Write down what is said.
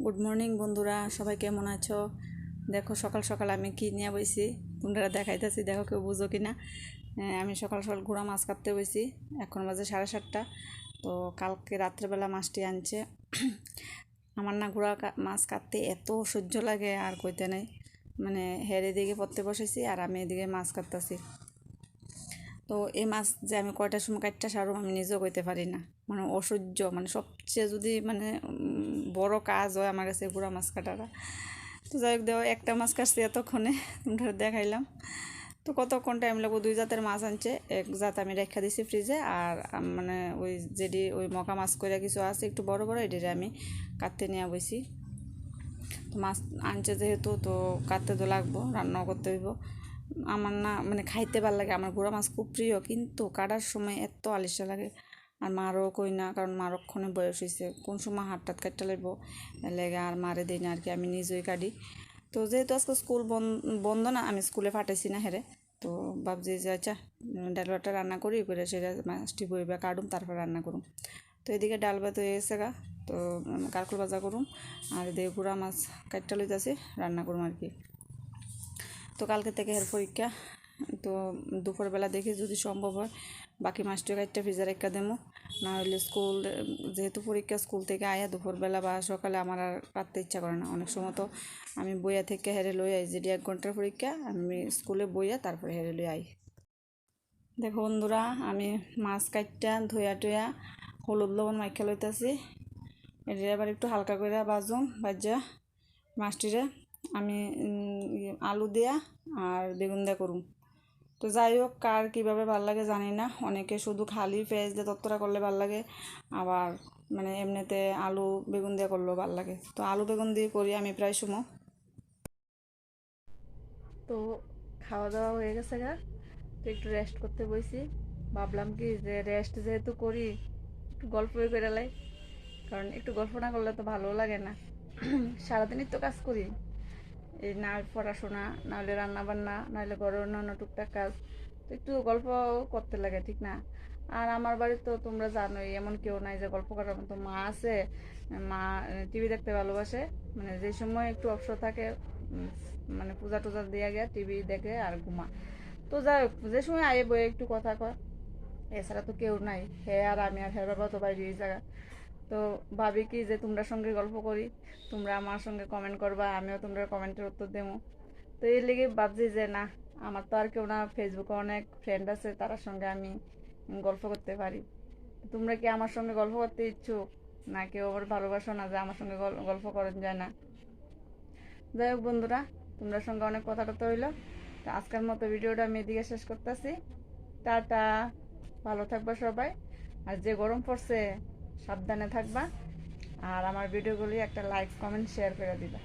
Good morning বন্ধুরা, সবাই কেমন আছো? দেখো সকাল সকাল আমি কি নিয়ে বইছি, তোমরা দেখাইতেছি, দেখো কেউ বুঝো কি না। আমি সকাল সকাল গুঁড়া মাছ কাটতে বইছি। এখন বাজে 7:30। তো কালকে রাত্রেবেলা মাছটি আনছে। আমার না গুঁড়া মাছ কাটতে এত সহ্য লাগে আর কইতে নেই। মানে হের এদিকে পড়তে বসেছি আর আমি এদিকে মাছ কাটতেছি। তো এই মাছ যে আমি কয়টার সময় কাটটা সারব আমি নিজেও কইতে পারি না। মানে অসহ্য, মানে সবচেয়ে যদি মানে বড় কাজ হয় আমার কাছে গুঁড়া মাছ কাটাটা। তো যাই হোক, দেওয়া একটা মাছ কাটছি এতক্ষণে, তোমরা দেখাইলাম। তো কতক্ষণ টাইম লাগবো, 2 জাতের মাছ আনছে। এক জাত আমি রেখা দিছি ফ্রিজে, আর মানে ওই যেটি ওই মকা মাছ করে কিছু আছে একটু বড় বড়, এটি আমি কাটতে নিয়ে বইছি। তো মাছ আনছে যেহেতু, তো কাটতে তো লাগবো, রান্নাও করতে হইব। আমার না মানে খাইতে ভালো লাগে, আমার গুঁড়া মাছ খুব প্রিয়, কিন্তু কাটার সময় এত আলিশা লাগে। আর মারও কই না, কারণ মার অক্ষণে বয়স হয়েছে, কোন সময় হাত টাত কাটতে লাগবো লেগে আর মারে দিই না আর কি, আমি নিজেই কাটি। তো যেহেতু আজকে স্কুল বন্ধ না, আমি স্কুলে পাঠাইছি না হেরে। তো ভাবছি যে আচ্ছা ডাল ভাতটা রান্না করি, করে সেটা মাছটি বইবা কাটুম, তারপর রান্না করুম। তো এদিকে ডাল ভাত হয়ে গেছে গা। তো কারকুল ভাজা করুম, আর এদিকে গুঁড়া মাছ কাটটা লইতেছি, রান্না করুম আর কি। তো কালকে থেকে এর পরীক্ষা। তো দুপুরবেলা দেখি যদি সম্ভব হয় বাকি মাছটা কাটটা ফ্রিজে রেখে দেবো। না হলে স্কুল যেহেতু পরীক্ষা, স্কুল থেকে আয়া দুপুরবেলা বা সকালে আমার আর কাটতে ইচ্ছা করে না। অনেক সময় তো আমি বইয়া থেকে হেরে লই আই, যেটি 1 ঘন্টার পরীক্ষা আমি স্কুলে বইয়া তারপরে হেরে লই আই। দেখো বন্ধুরা, আমি মাছ কাটটা ধুয়া টুয়া হলুদ লবণ মাইখা লইতেছি। এটা আবার একটু হালকা করে বাজুম, বাজা মাছটিরে আমি আলু দিয়া আর বেগুন দিয়া করুম। তো যাই হোক, কার কীভাবে ভাল লাগে জানি না। অনেকে শুধু খালি পেঁয়াজ দিয়ে তত্তরা করলে ভাল লাগে, আবার মানে এমনিতে আলু বেগুন দিয়ে করলেও ভাল লাগে। তো আলু বেগুন দিয়ে করি আমি প্রায় সময়। তো খাওয়া দাওয়া হয়ে গেছে গা। তো একটু রেস্ট করতে বসি। ভাবলাম কি যে রেস্ট যেহেতু করি, একটু গল্পই করে লাই, কারণ একটু গল্প না করলে তো ভালো লাগে না। সারাদিনই তো কাজ করি, এই না পড়াশোনা, নাহলে রান্না বান্না, নাহলে ঘরের অন্যান্য টুকটাক কাজ। তো একটু গল্প করতে লাগে, ঠিক না? আর আমার বাড়ির তো তোমরা জানোই, এমন কেউ নাই যে গল্প করার মতো। মা আছে, মা টিভি দেখতে ভালোবাসে। মানে যে সময় একটু অবসর থাকে, মানে পূজা টুজা দিয়ে গিয়ে টিভি দেখে আর ঘুমা। তো যাই হোক, যে সময় আয়ে বয়ে একটু কথা কয়, এছাড়া তো কেউ নাই। হে আর আমি, আর হে বাবা তো বাইরে এই জায়গা। তো ভাবি কি যে তোমরা সঙ্গে গল্প করি, তোমরা আমার সঙ্গে কমেন্ট করবা, আমিও তোমরা কমেন্টের উত্তর দেবো। তো এই লেগে ভাবছি যে না, আমার তো আর কেউ না, ফেসবুকে অনেক ফ্রেন্ড আছে, তার সঙ্গে আমি গল্প করতে পারি। তোমরা কি আমার সঙ্গে গল্প করতে ইচ্ছুক? না কেউ আবার ভালোবাসো না যে আমার সঙ্গে গল্প করেন যায় না? যাই হোক বন্ধুরা, তোমরা সঙ্গে অনেক কথা টথা হইলো। তো আজকের মতো ভিডিওটা আমি এদিকে শেষ করতেছি। টাটা, ভালো থাকবা সবাই। আর যে গরম পড়ছে, সাবধানে থাকবা। আর আমার ভিডিওগুলি একটা লাইক কমেন্ট শেয়ার করে দিবা।